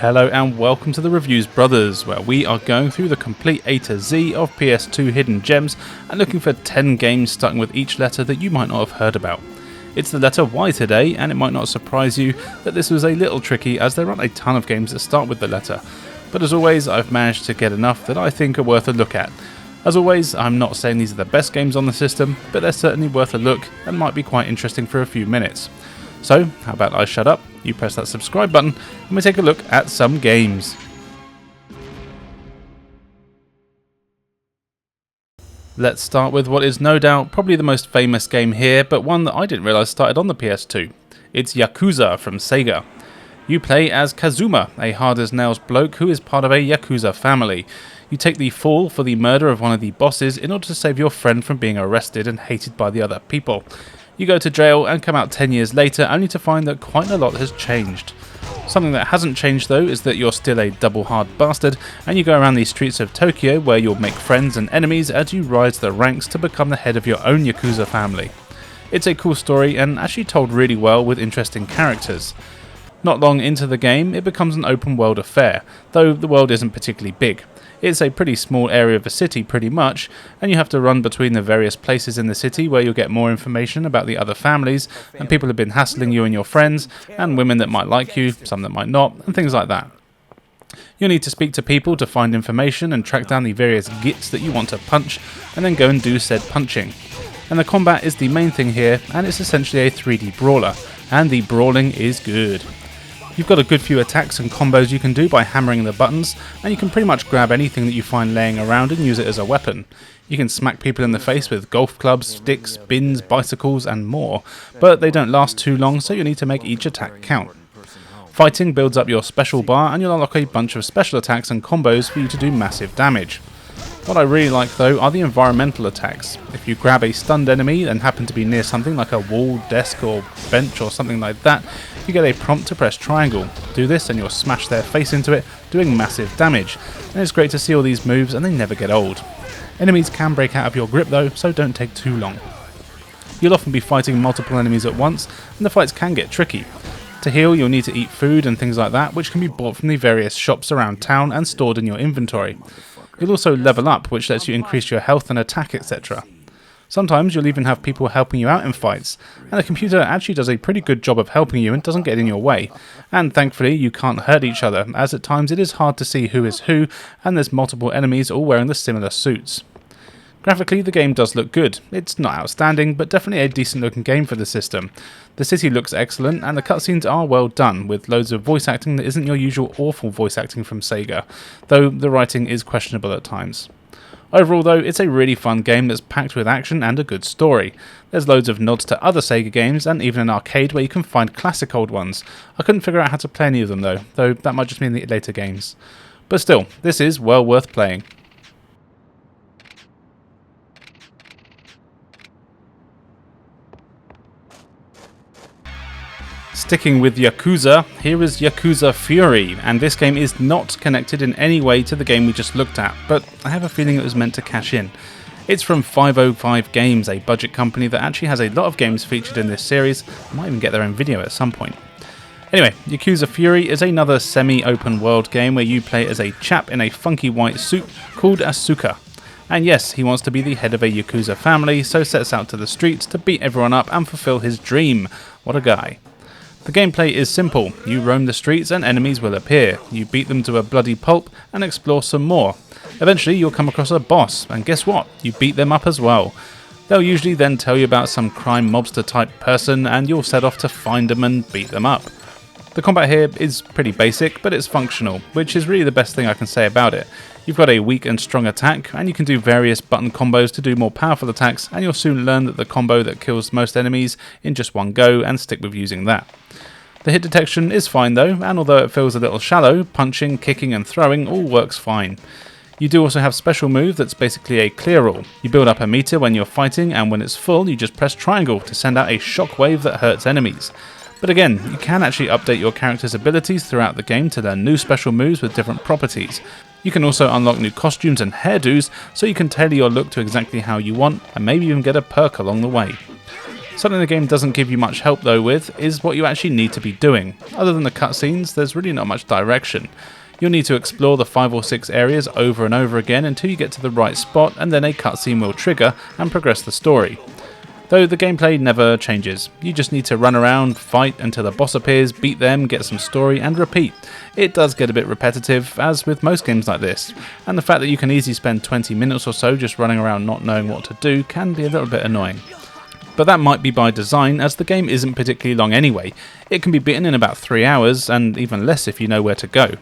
Hello and welcome to the Reviews Brothers, where we are going through the complete A to Z of PS2 Hidden Gems and looking for 10 games starting with each letter that you might not have heard about. It's the letter Y today, and it might not surprise you that this was a little tricky as there aren't a ton of games that start with the letter, but as always I've managed to get enough that I think are worth a look at. As always, I'm not saying these are the best games on the system, but they're certainly worth a look and might be quite interesting for a few minutes. So, how about I shut up, you press that subscribe button, and we take a look at some games. Let's start with what is no doubt probably the most famous game here, but one that I didn't realise started on the PS2. It's Yakuza from Sega. You play as Kazuma, a hard-as-nails bloke who is part of a Yakuza family. You take the fall for the murder of one of the bosses in order to save your friend from being arrested and hated by the other people. You go to jail and come out 10 years later only to find that quite a lot has changed. Something that hasn't changed though is that you're still a double hard bastard and you go around the streets of Tokyo where you'll make friends and enemies as you rise the ranks to become the head of your own Yakuza family. It's a cool story and actually told really well with interesting characters. Not long into the game it becomes an open world affair, though the world isn't particularly big. It's a pretty small area of a city pretty much, and you have to run between the various places in the city where you'll get more information about the other families, and people have been hassling you and your friends, and women that might like you, some that might not, and things like that. You'll need to speak to people to find information and track down the various gits that you want to punch, and then go and do said punching. And the combat is the main thing here, and it's essentially a 3D brawler, and the brawling is good. You've got a good few attacks and combos you can do by hammering the buttons, and you can pretty much grab anything that you find laying around and use it as a weapon. You can smack people in the face with golf clubs, sticks, bins, bicycles and more, but they don't last too long, so you need to make each attack count. Fighting builds up your special bar and you'll unlock a bunch of special attacks and combos for you to do massive damage. What I really like though are the environmental attacks. If you grab a stunned enemy and happen to be near something like a wall, desk or bench or something like that, you get a prompt to press triangle. Do this and you'll smash their face into it, doing massive damage. And it's great to see all these moves and they never get old. Enemies can break out of your grip though, so don't take too long. You'll often be fighting multiple enemies at once and the fights can get tricky. To heal you'll need to eat food and things like that, which can be bought from the various shops around town and stored in your inventory. You'll also level up, which lets you increase your health and attack, etc. Sometimes you'll even have people helping you out in fights, and the computer actually does a pretty good job of helping you and doesn't get in your way. And thankfully you can't hurt each other, as at times it is hard to see who is who, and there's multiple enemies all wearing the similar suits. Graphically the game does look good. It's not outstanding, but definitely a decent looking game for the system. The city looks excellent and the cutscenes are well done, with loads of voice acting that isn't your usual awful voice acting from Sega, though the writing is questionable at times. Overall though, it's a really fun game that's packed with action and a good story. There's loads of nods to other Sega games and even an arcade where you can find classic old ones. I couldn't figure out how to play any of them though that might just mean the later games. But still, this is well worth playing. Sticking with Yakuza, here is Yakuza Fury, and this game is not connected in any way to the game we just looked at, but I have a feeling it was meant to cash in. It's from 505 Games, a budget company that actually has a lot of games featured in this series. I might even get their own video at some point. Anyway, Yakuza Fury is another semi-open world game where you play as a chap in a funky white suit called Asuka. And yes, he wants to be the head of a Yakuza family, so sets out to the streets to beat everyone up and fulfill his dream. What a guy. The gameplay is simple. You roam the streets and enemies will appear. You beat them to a bloody pulp and explore some more. Eventually you'll come across a boss, and guess what? You beat them up as well. They'll usually then tell you about some crime mobster type person and you'll set off to find them and beat them up. The combat here is pretty basic, but it's functional, which is really the best thing I can say about it. You've got a weak and strong attack, and you can do various button combos to do more powerful attacks, and you'll soon learn that the combo that kills most enemies in just one go and stick with using that. The hit detection is fine though, and although it feels a little shallow, punching, kicking and throwing all works fine. You do also have special move that's basically a clear all. You build up a meter when you're fighting, and when it's full you just press triangle to send out a shockwave that hurts enemies. But again, you can actually update your character's abilities throughout the game to learn new special moves with different properties. You can also unlock new costumes and hairdos, so you can tailor your look to exactly how you want, and maybe even get a perk along the way. Something the game doesn't give you much help though with is what you actually need to be doing. Other than the cutscenes, there's really not much direction. You'll need to explore the 5 or 6 areas over and over again until you get to the right spot, and then a cutscene will trigger and progress the story. Though the gameplay never changes. You just need to run around, fight until a boss appears, beat them, get some story, and repeat. It does get a bit repetitive, as with most games like this, and the fact that you can easily spend 20 minutes or so just running around not knowing what to do can be a little bit annoying. But that might be by design, as the game isn't particularly long anyway. It can be beaten in about 3 hours, and even less if you know where to go.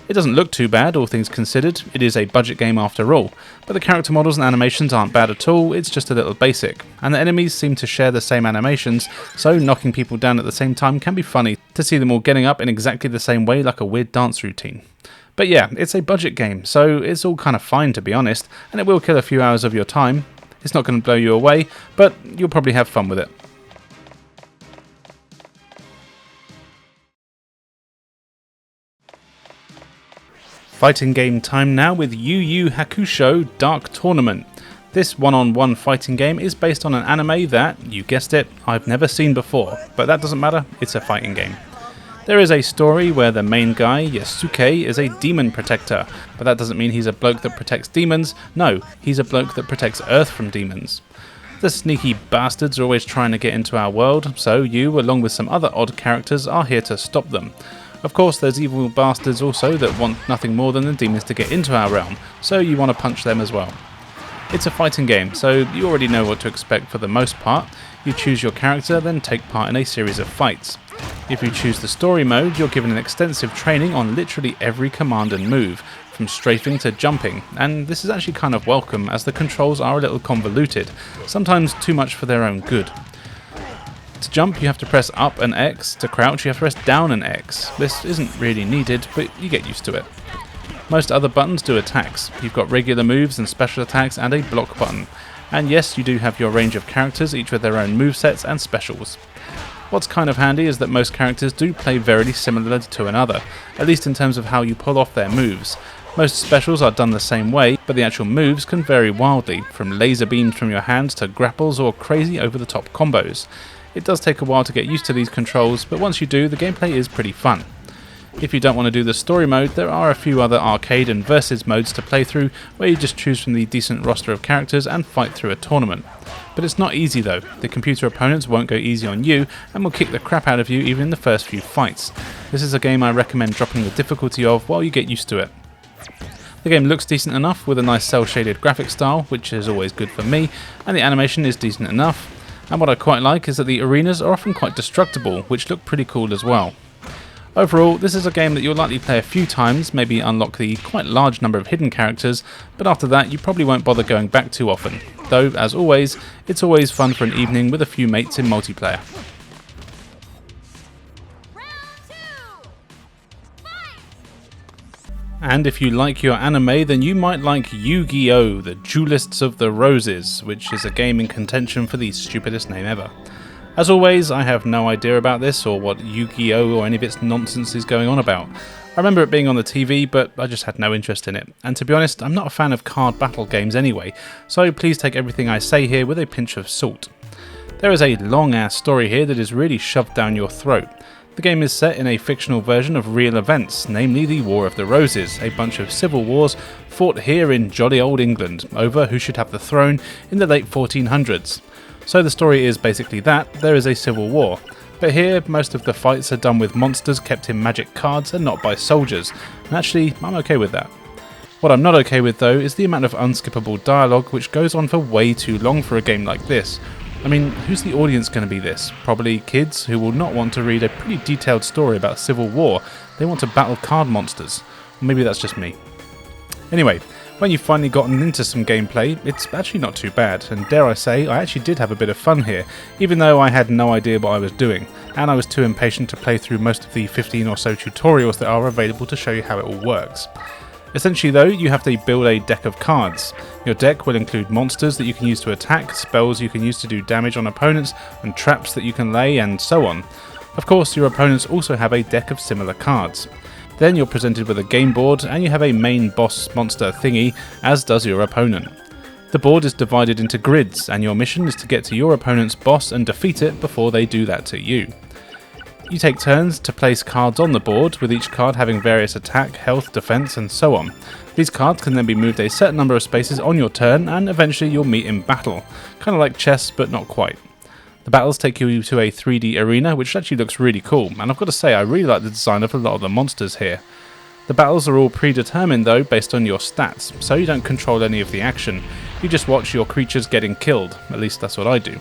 It doesn't look too bad, all things considered. It is a budget game after all, but the character models and animations aren't bad at all, it's just a little basic. And the enemies seem to share the same animations, so knocking people down at the same time can be funny to see them all getting up in exactly the same way like a weird dance routine. But yeah, it's a budget game, so it's all kind of fine to be honest, and it will kill a few hours of your time. It's not going to blow you away, but you'll probably have fun with it. Fighting game time now with Yu Yu Hakusho Dark Tournament. This one-on-one fighting game is based on an anime that, you guessed it, I've never seen before, but that doesn't matter, it's a fighting game. There is a story where the main guy, Yasuke, is a demon protector, but that doesn't mean he's a bloke that protects demons, no, he's a bloke that protects Earth from demons. The sneaky bastards are always trying to get into our world, so you, along with some other odd characters, are here to stop them. Of course, there's evil bastards also that want nothing more than the demons to get into our realm, so you want to punch them as well. It's a fighting game, so you already know what to expect for the most part. You choose your character, then take part in a series of fights. If you choose the story mode, you're given an extensive training on literally every command and move, from strafing to jumping, and this is actually kind of welcome as the controls are a little convoluted, sometimes too much for their own good. To jump, you have to press up and X. To crouch, you have to press down and X. This isn't really needed, but you get used to it. Most other buttons do attacks. You've got regular moves and special attacks and a block button. And yes, you do have your range of characters, each with their own movesets and specials. What's kind of handy is that most characters do play very similar to another, at least in terms of how you pull off their moves. Most specials are done the same way, but the actual moves can vary wildly, from laser beams from your hands to grapples or crazy over-the-top combos. It does take a while to get used to these controls, but once you do, the gameplay is pretty fun. If you don't want to do the story mode, there are a few other arcade and versus modes to play through, where you just choose from the decent roster of characters and fight through a tournament. But it's not easy though. The computer opponents won't go easy on you, and will kick the crap out of you even in the first few fights. This is a game I recommend dropping the difficulty of while you get used to it. The game looks decent enough with a nice cel-shaded graphic style, which is always good for me, and the animation is decent enough. And what I quite like is that the arenas are often quite destructible, which look pretty cool as well. Overall, this is a game that you'll likely play a few times, maybe unlock the quite large number of hidden characters, but after that you probably won't bother going back too often. Though, as always, it's always fun for an evening with a few mates in multiplayer. And if you like your anime, then you might like Yu-Gi-Oh! The Duelists of the Roses, which is a game in contention for the stupidest name ever. As always, I have no idea about this or what Yu-Gi-Oh! Or any of its nonsense is going on about. I remember it being on the TV, but I just had no interest in it. And to be honest, I'm not a fan of card battle games anyway, so please take everything I say here with a pinch of salt. There is a long-ass story here that is really shoved down your throat. The game is set in a fictional version of real events, namely the War of the Roses, a bunch of civil wars fought here in jolly old England over who should have the throne in the late 1400s. So the story is basically that, there is a civil war. But here, most of the fights are done with monsters kept in magic cards and not by soldiers, and actually, I'm okay with that. What I'm not okay with though is the amount of unskippable dialogue which goes on for way too long for a game like this. I mean, who's the audience going to be this? Probably kids who will not want to read a pretty detailed story about civil war, they want to battle card monsters. Or maybe that's just me. Anyway, when you've finally gotten into some gameplay, it's actually not too bad, and dare I say, I actually did have a bit of fun here, even though I had no idea what I was doing, and I was too impatient to play through most of the 15 or so tutorials that are available to show you how it all works. Essentially though, you have to build a deck of cards. Your deck will include monsters that you can use to attack, spells you can use to do damage on opponents, and traps that you can lay, and so on. Of course, your opponents also have a deck of similar cards. Then you're presented with a game board, and you have a main boss monster thingy, as does your opponent. The board is divided into grids, and your mission is to get to your opponent's boss and defeat it before they do that to you. You take turns to place cards on the board, with each card having various attack, health, defense, and so on. These cards can then be moved a certain number of spaces on your turn, and eventually you'll meet in battle. Kind of like chess, but not quite. The battles take you to a 3D arena, which actually looks really cool, and I've got to say I really like the design of a lot of the monsters here. The battles are all predetermined though, based on your stats, so you don't control any of the action. You just watch your creatures getting killed, at least that's what I do.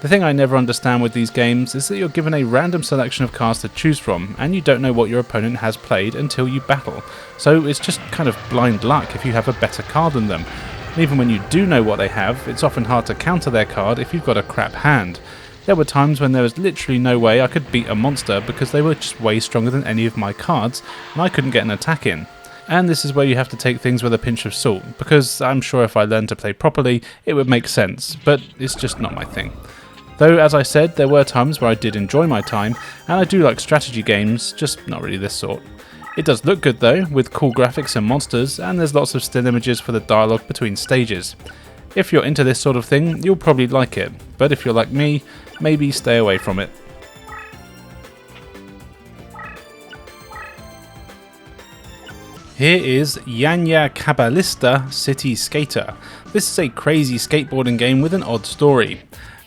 The thing I never understand with these games is that you're given a random selection of cards to choose from, and you don't know what your opponent has played until you battle, so it's just kind of blind luck if you have a better card than them. And even when you do know what they have, it's often hard to counter their card if you've got a crap hand. There were times when there was literally no way I could beat a monster because they were just way stronger than any of my cards, and I couldn't get an attack in. And this is where you have to take things with a pinch of salt, because I'm sure if I learned to play properly, it would make sense, but it's just not my thing. Though, as I said, there were times where I did enjoy my time, and I do like strategy games, just not really this sort. It does look good though, with cool graphics and monsters, and there's lots of still images for the dialogue between stages. If you're into this sort of thing, you'll probably like it, but if you're like me, maybe stay away from it. Here is Yanya Cabbalista City Skater. This is a crazy skateboarding game with an odd story.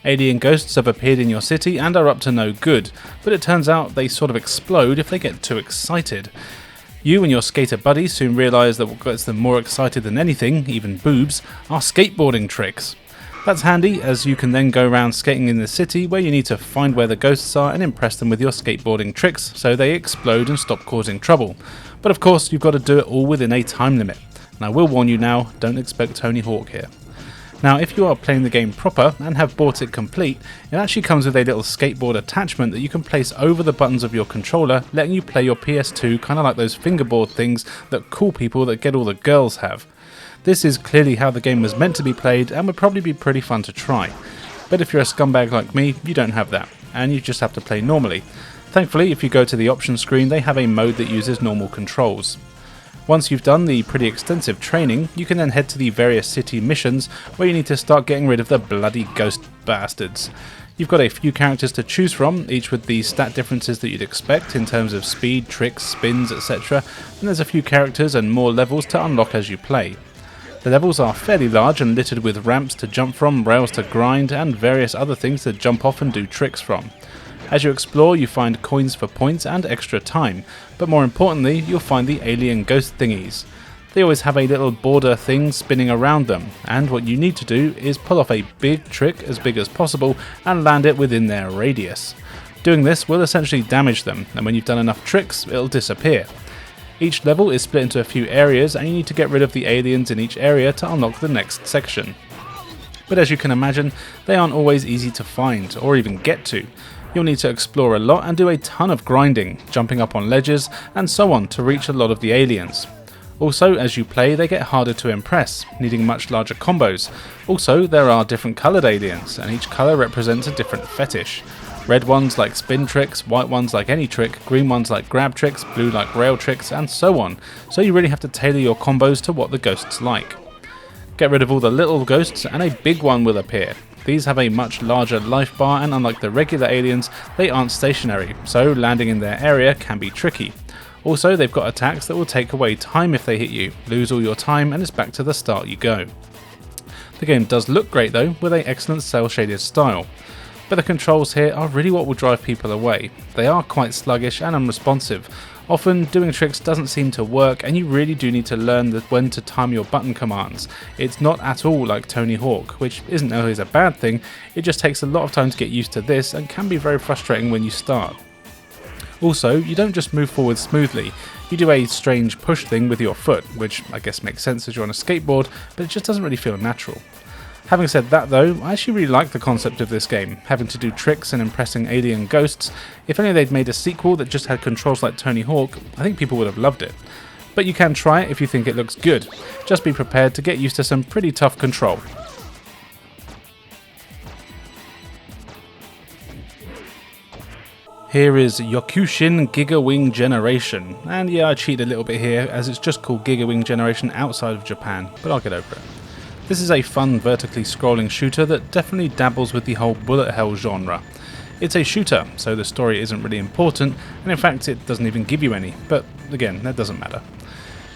Alien ghosts have appeared in your city and are up to no good, but it turns out they sort of explode if they get too excited. You and your skater buddy soon realise that what gets them more excited than anything, even boobs, are skateboarding tricks. That's handy, as you can then go around skating in the city where you need to find where the ghosts are and impress them with your skateboarding tricks so they explode and stop causing trouble. But of course you've got to do it all within a time limit. And I will warn you now, don't expect Tony Hawk here. Now if you are playing the game proper and have bought it complete, it actually comes with a little skateboard attachment that you can place over the buttons of your controller, letting you play your PS2 kind of like those fingerboard things that cool people that get all the girls have. This is clearly how the game was meant to be played and would probably be pretty fun to try. But if you're a scumbag like me, you don't have that, and you just have to play normally. Thankfully, if you go to the options screen, they have a mode that uses normal controls. Once you've done the pretty extensive training, you can then head to the various city missions where you need to start getting rid of the bloody ghost bastards. You've got a few characters to choose from, each with the stat differences that you'd expect in terms of speed, tricks, spins, etc. And there's a few characters and more levels to unlock as you play. The levels are fairly large and littered with ramps to jump from, rails to grind, and various other things to jump off and do tricks from. As you explore, you find coins for points and extra time, but more importantly, you'll find the alien ghost thingies. They always have a little border thing spinning around them, and what you need to do is pull off a big trick as big as possible and land it within their radius. Doing this will essentially damage them, and when you've done enough tricks, it'll disappear. Each level is split into a few areas, and you need to get rid of the aliens in each area to unlock the next section. But as you can imagine, they aren't always easy to find, or even get to. You'll need to explore a lot and do a ton of grinding, jumping up on ledges, and so on to reach a lot of the aliens. Also, as you play, they get harder to impress, needing much larger combos. Also, there are different coloured aliens, and each colour represents a different fetish. Red ones like spin tricks, white ones like any trick, green ones like grab tricks, blue like rail tricks, and so on. So you really have to tailor your combos to what the ghosts like. Get rid of all the little ghosts and a big one will appear. These have a much larger life bar, and unlike the regular aliens, they aren't stationary, so landing in their area can be tricky. Also, they've got attacks that will take away time if they hit you, lose all your time, and it's back to the start you go. The game does look great though, with an excellent cel-shaded style. But the controls here are really what will drive people away. They are quite sluggish and unresponsive. Often doing tricks doesn't seem to work, and you really do need to learn when to time your button commands. It's not at all like Tony Hawk, which isn't always a bad thing, it just takes a lot of time to get used to this and can be very frustrating when you start. Also, you don't just move forward smoothly, you do a strange push thing with your foot, which I guess makes sense as you're on a skateboard, but it just doesn't really feel natural. Having said that though, I actually really like the concept of this game, having to do tricks and impressing alien ghosts. If only they'd made a sequel that just had controls like Tony Hawk, I think people would have loved it. But you can try it if you think it looks good, just be prepared to get used to some pretty tough control. Here is Yokushin Gigawing Generation, and yeah, I cheated a little bit here as it's just called Gigawing Generation outside of Japan, but I'll get over it. This is a fun vertically scrolling shooter that definitely dabbles with the whole bullet hell genre. It's a shooter, so the story isn't really important, and in fact it doesn't even give you any, but again, that doesn't matter.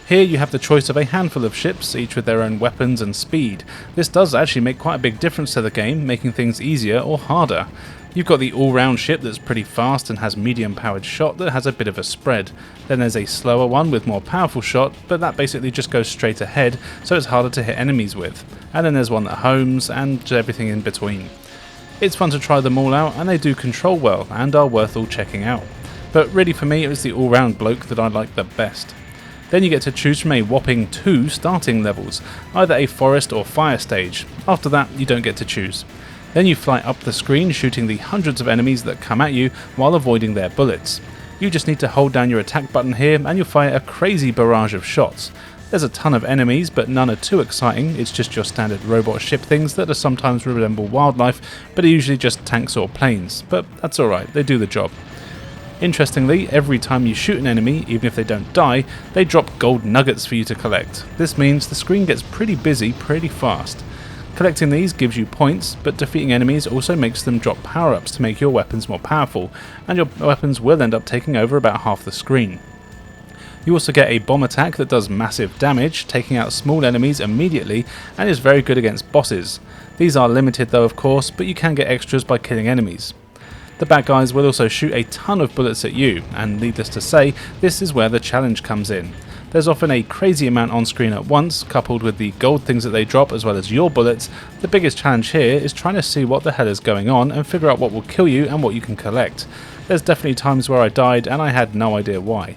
Here you have the choice of a handful of ships, each with their own weapons and speed. This does actually make quite a big difference to the game, making things easier or harder. You've got the all-round ship that's pretty fast and has medium-powered shot that has a bit of a spread. Then there's a slower one with more powerful shot, but that basically just goes straight ahead, so it's harder to hit enemies with. And then there's one that homes, and everything in between. It's fun to try them all out, and they do control well, and are worth all checking out. But really for me it was the all-round bloke that I liked the best. Then you get to choose from a whopping 2 starting levels, either a forest or fire stage. After that, you don't get to choose. Then you fly up the screen shooting the hundreds of enemies that come at you while avoiding their bullets. You just need to hold down your attack button here and you'll fire a crazy barrage of shots. There's a ton of enemies, but none are too exciting. It's just your standard robot ship things that are sometimes resemble wildlife, but are usually just tanks or planes. But that's alright, they do the job. Interestingly, every time you shoot an enemy, even if they don't die, they drop gold nuggets for you to collect. This means the screen gets pretty busy pretty fast. Collecting these gives you points, but defeating enemies also makes them drop power-ups to make your weapons more powerful, and your weapons will end up taking over about half the screen. You also get a bomb attack that does massive damage, taking out small enemies immediately, and is very good against bosses. These are limited though of course, but you can get extras by killing enemies. The bad guys will also shoot a ton of bullets at you, and needless to say, this is where the challenge comes in. There's often a crazy amount on screen at once, coupled with the gold things that they drop as well as your bullets. The biggest challenge here is trying to see what the hell is going on and figure out what will kill you and what you can collect. There's definitely times where I died and I had no idea why.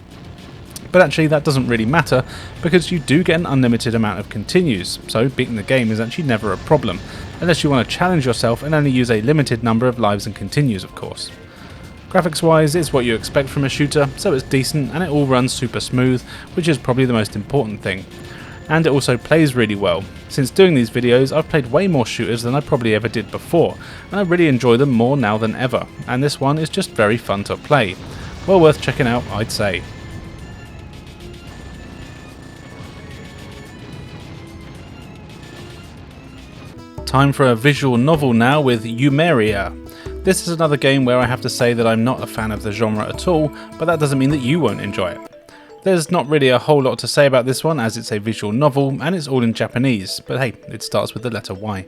But actually that doesn't really matter, because you do get an unlimited amount of continues, so beating the game is actually never a problem, unless you want to challenge yourself and only use a limited number of lives and continues of course. Graphics wise, it's what you expect from a shooter, so it's decent and it all runs super smooth, which is probably the most important thing. And it also plays really well. Since doing these videos, I've played way more shooters than I probably ever did before, and I really enjoy them more now than ever, and this one is just very fun to play. Well worth checking out, I'd say. Time for a visual novel now with Yumeria. This is another game where I have to say that I'm not a fan of the genre at all, but that doesn't mean that you won't enjoy it. There's not really a whole lot to say about this one as it's a visual novel and it's all in Japanese, but hey, it starts with the letter Y.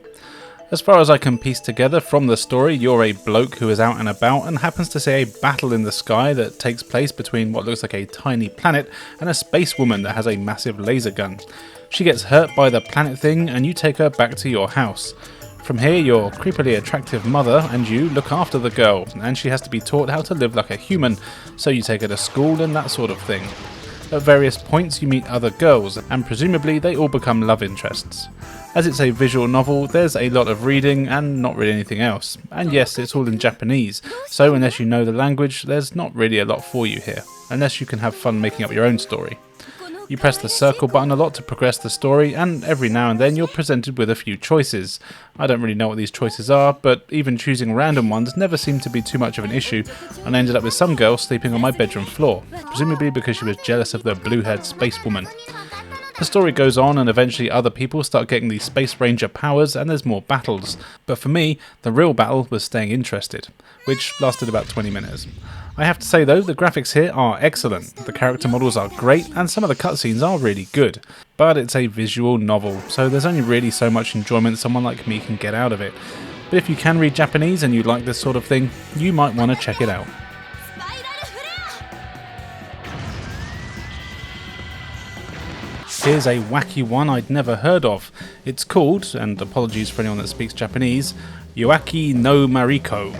As far as I can piece together from the story, you're a bloke who is out and about and happens to see a battle in the sky that takes place between what looks like a tiny planet and a space woman that has a massive laser gun. She gets hurt by the planet thing and you take her back to your house. From here, your creepily attractive mother and you look after the girl, and she has to be taught how to live like a human, so you take her to school and that sort of thing. At various points you meet other girls, and presumably they all become love interests. As it's a visual novel, there's a lot of reading and not really anything else. And yes, it's all in Japanese, so unless you know the language, there's not really a lot for you here, unless you can have fun making up your own story. You press the circle button a lot to progress the story, and every now and then you're presented with a few choices. I don't really know what these choices are, but even choosing random ones never seemed to be too much of an issue, and I ended up with some girl sleeping on my bedroom floor, presumably because she was jealous of the blue-haired space woman. The story goes on and eventually other people start getting these Space Ranger powers and there's more battles, but for me, the real battle was staying interested, which lasted about 20 minutes. I have to say though, the graphics here are excellent, the character models are great and some of the cutscenes are really good, but it's a visual novel, so there's only really so much enjoyment someone like me can get out of it. But if you can read Japanese and you like this sort of thing, you might want to check it out. Here's a wacky one I'd never heard of. It's called, and apologies for anyone that speaks Japanese, Yoake No Mariko.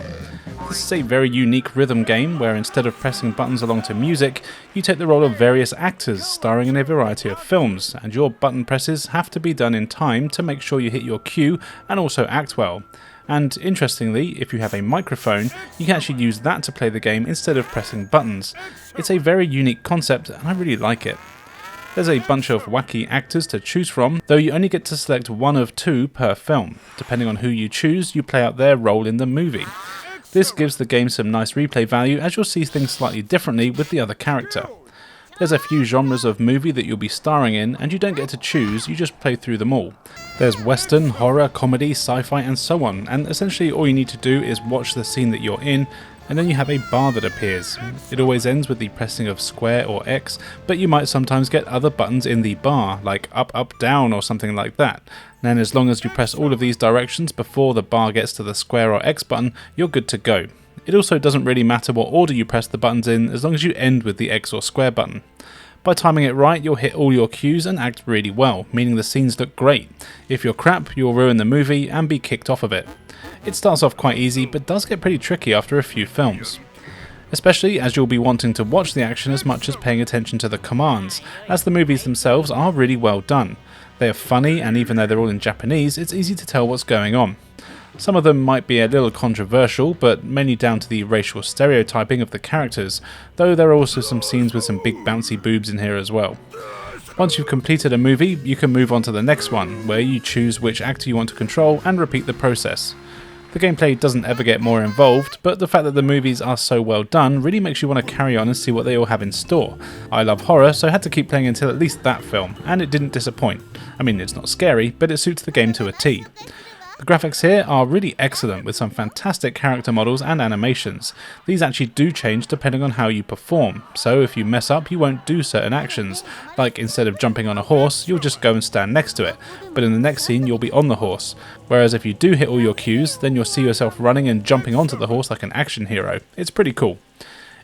This is a very unique rhythm game where instead of pressing buttons along to music, you take the role of various actors starring in a variety of films, and your button presses have to be done in time to make sure you hit your cue and also act well. And interestingly, if you have a microphone, you can actually use that to play the game instead of pressing buttons. It's a very unique concept and I really like it. There's a bunch of wacky actors to choose from, though you only get to select one of two per film. Depending on who you choose, you play out their role in the movie. This gives the game some nice replay value as you'll see things slightly differently with the other character. There's a few genres of movie that you'll be starring in, and you don't get to choose, you just play through them all. There's western, horror, comedy, sci-fi and so on, and essentially all you need to do is watch the scene that you're in, and then you have a bar that appears. It always ends with the pressing of square or X, but you might sometimes get other buttons in the bar, like up, up, down or something like that. Then as long as you press all of these directions before the bar gets to the square or X button, you're good to go. It also doesn't really matter what order you press the buttons in, as long as you end with the X or square button. By timing it right, you'll hit all your cues and act really well, meaning the scenes look great. If you're crap, you'll ruin the movie and be kicked off of it. It starts off quite easy, but does get pretty tricky after a few films. Especially as you'll be wanting to watch the action as much as paying attention to the commands, as the movies themselves are really well done. They are funny, and even though they're all in Japanese, it's easy to tell what's going on. Some of them might be a little controversial, but mainly down to the racial stereotyping of the characters, though there are also some scenes with some big bouncy boobs in here as well. Once you've completed a movie, you can move on to the next one, where you choose which actor you want to control and repeat the process. The gameplay doesn't ever get more involved, but the fact that the movies are so well done really makes you want to carry on and see what they all have in store. I love horror, so I had to keep playing until at least that film, and it didn't disappoint. I mean, it's not scary, but it suits the game to a T. The graphics here are really excellent, with some fantastic character models and animations. These actually do change depending on how you perform, so if you mess up you won't do certain actions, like instead of jumping on a horse you'll just go and stand next to it, but in the next scene you'll be on the horse, whereas if you do hit all your cues then you'll see yourself running and jumping onto the horse like an action hero. It's pretty cool.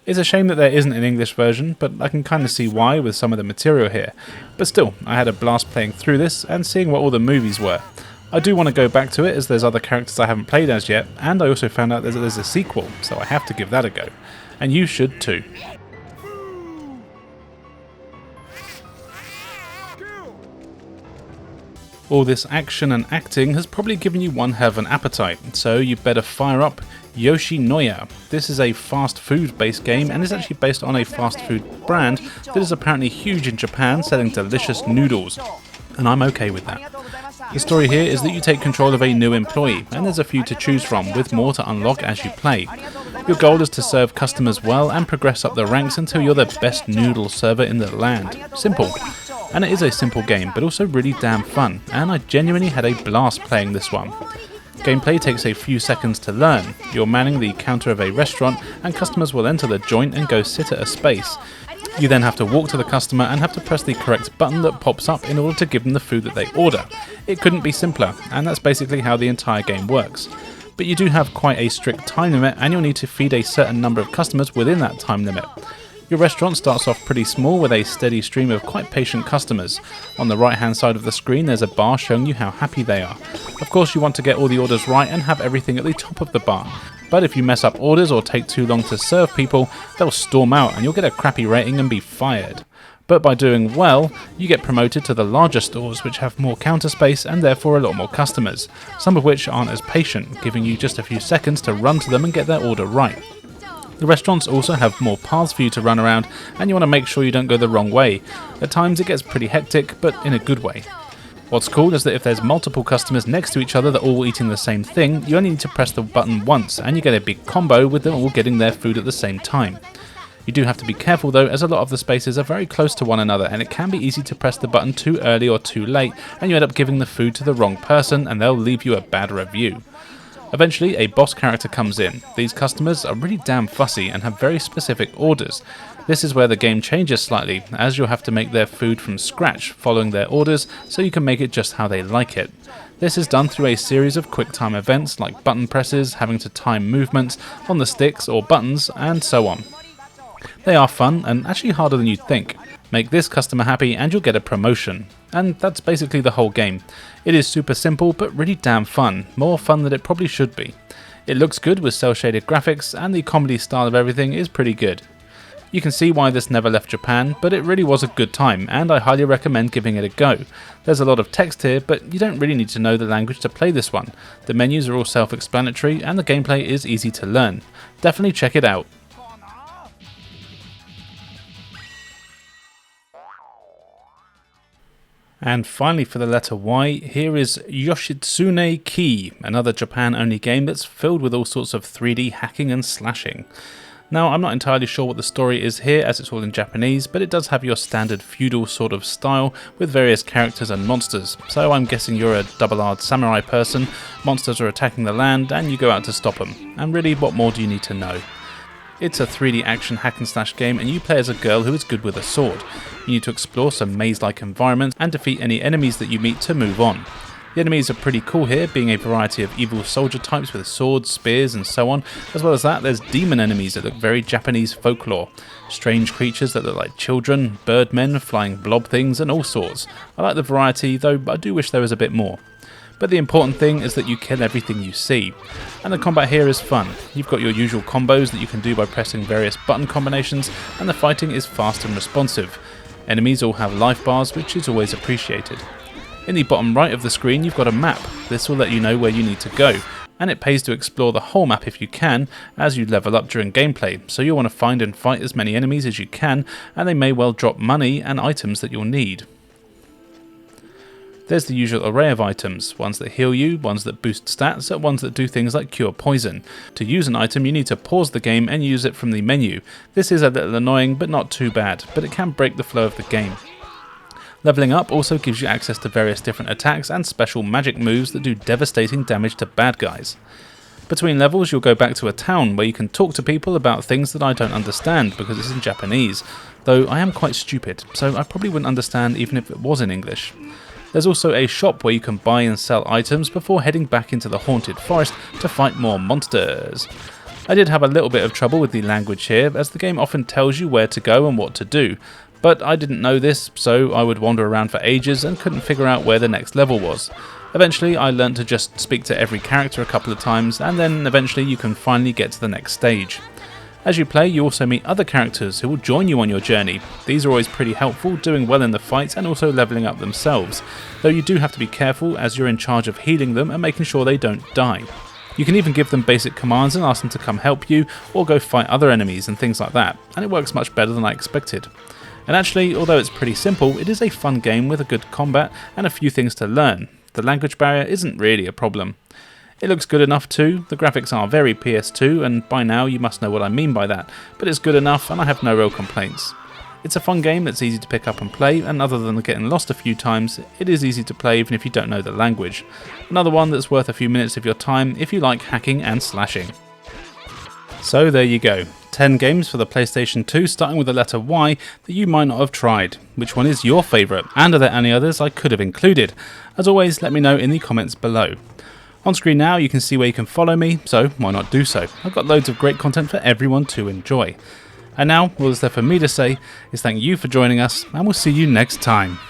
It's a shame that there isn't an English version, but I can kind of see why with some of the material here, but still, I had a blast playing through this and seeing what all the movies were. I do want to go back to it as there's other characters I haven't played as yet, and I also found out that there's a sequel, so I have to give that a go. And you should too. All this action and acting has probably given you one hell of an appetite, so you better fire up Yoshinoya. This is a fast food based game and is actually based on a fast food brand that is apparently huge in Japan, selling delicious noodles. And I'm okay with that. The story here is that you take control of a new employee, and there's a few to choose from, with more to unlock as you play. Your goal is to serve customers well and progress up the ranks until you're the best noodle server in the land. Simple. And it is a simple game, but also really damn fun, and I genuinely had a blast playing this one. Gameplay takes a few seconds to learn. You're manning the counter of a restaurant, and customers will enter the joint and go sit at a space. You then have to walk to the customer and have to press the correct button that pops up in order to give them the food that they order. It couldn't be simpler, and that's basically how the entire game works. But you do have quite a strict time limit, and you'll need to feed a certain number of customers within that time limit. Your restaurant starts off pretty small with a steady stream of quite patient customers. On the right hand side of the screen there's a bar showing you how happy they are. Of course you want to get all the orders right and have everything at the top of the bar. But if you mess up orders or take too long to serve people, they'll storm out and you'll get a crappy rating and be fired. But by doing well, you get promoted to the larger stores which have more counter space and therefore a lot more customers, some of which aren't as patient, giving you just a few seconds to run to them and get their order right. The restaurants also have more paths for you to run around, and you want to make sure you don't go the wrong way. At times it gets pretty hectic, but in a good way. What's cool is that if there's multiple customers next to each other that are all eating the same thing, you only need to press the button once, and you get a big combo with them all getting their food at the same time. You do have to be careful though, as a lot of the spaces are very close to one another, and it can be easy to press the button too early or too late, and you end up giving the food to the wrong person, and they'll leave you a bad review. Eventually, a boss character comes in. These customers are really damn fussy and have very specific orders. This is where the game changes slightly, as you'll have to make their food from scratch, following their orders, so you can make it just how they like it. This is done through a series of quick time events like button presses, having to time movements on the sticks or buttons, and so on. They are fun and actually harder than you'd think. Make this customer happy and you'll get a promotion. And that's basically the whole game. It is super simple but really damn fun, more fun than it probably should be. It looks good with cel-shaded graphics and the comedy style of everything is pretty good. You can see why this never left Japan, but it really was a good time and I highly recommend giving it a go. There's a lot of text here, but you don't really need to know the language to play this one. The menus are all self-explanatory and the gameplay is easy to learn. Definitely check it out. And finally for the letter Y, here is Yoshitsune-Ki, another Japan-only game that's filled with all sorts of 3D hacking and slashing. Now, I'm not entirely sure what the story is here as it's all in Japanese, but it does have your standard feudal sort of style with various characters and monsters. So I'm guessing you're a double-R samurai person, monsters are attacking the land and you go out to stop them. And really, what more do you need to know? It's a 3D action hack and slash game and you play as a girl who is good with a sword. You need to explore some maze-like environments and defeat any enemies that you meet to move on. The enemies are pretty cool here, being a variety of evil soldier types with swords, spears and so on. As well as that, there's demon enemies that look very Japanese folklore. Strange creatures that look like children, birdmen, flying blob things and all sorts. I like the variety, though I do wish there was a bit more. But the important thing is that you kill everything you see. And the combat here is fun. You've got your usual combos that you can do by pressing various button combinations, and the fighting is fast and responsive. Enemies all have life bars, which is always appreciated. In the bottom right of the screen you've got a map. This will let you know where you need to go, and it pays to explore the whole map if you can, as you level up during gameplay, so you'll want to find and fight as many enemies as you can, and they may well drop money and items that you'll need. There's the usual array of items, ones that heal you, ones that boost stats, and ones that do things like cure poison. To use an item you need to pause the game and use it from the menu. This is a little annoying but not too bad, but it can break the flow of the game. Leveling up also gives you access to various different attacks and special magic moves that do devastating damage to bad guys. Between levels you'll go back to a town where you can talk to people about things that I don't understand because it's in Japanese, though I am quite stupid, so I probably wouldn't understand even if it was in English. There's also a shop where you can buy and sell items before heading back into the haunted forest to fight more monsters. I did have a little bit of trouble with the language here, as the game often tells you where to go and what to do. But I didn't know this, so I would wander around for ages and couldn't figure out where the next level was. Eventually I learnt to just speak to every character a couple of times, and then eventually you can finally get to the next stage. As you play you also meet other characters who will join you on your journey. These are always pretty helpful, doing well in the fights and also levelling up themselves, though you do have to be careful as you're in charge of healing them and making sure they don't die. You can even give them basic commands and ask them to come help you, or go fight other enemies and things like that, and it works much better than I expected. And actually, although it's pretty simple, it is a fun game with a good combat and a few things to learn. The language barrier isn't really a problem. It looks good enough too. The graphics are very PS2, and by now you must know what I mean by that, but it's good enough and I have no real complaints. It's a fun game that's easy to pick up and play, and other than getting lost a few times, it is easy to play even if you don't know the language. Another one that's worth a few minutes of your time if you like hacking and slashing. So there you go. 10 games for the PlayStation 2 starting with the letter Y that you might not have tried. Which one is your favourite, and are there any others I could have included? As always, let me know in the comments below. On screen now you can see where you can follow me, so why not do so? I've got loads of great content for everyone to enjoy. And now, all that's left for me to say is thank you for joining us, and we'll see you next time.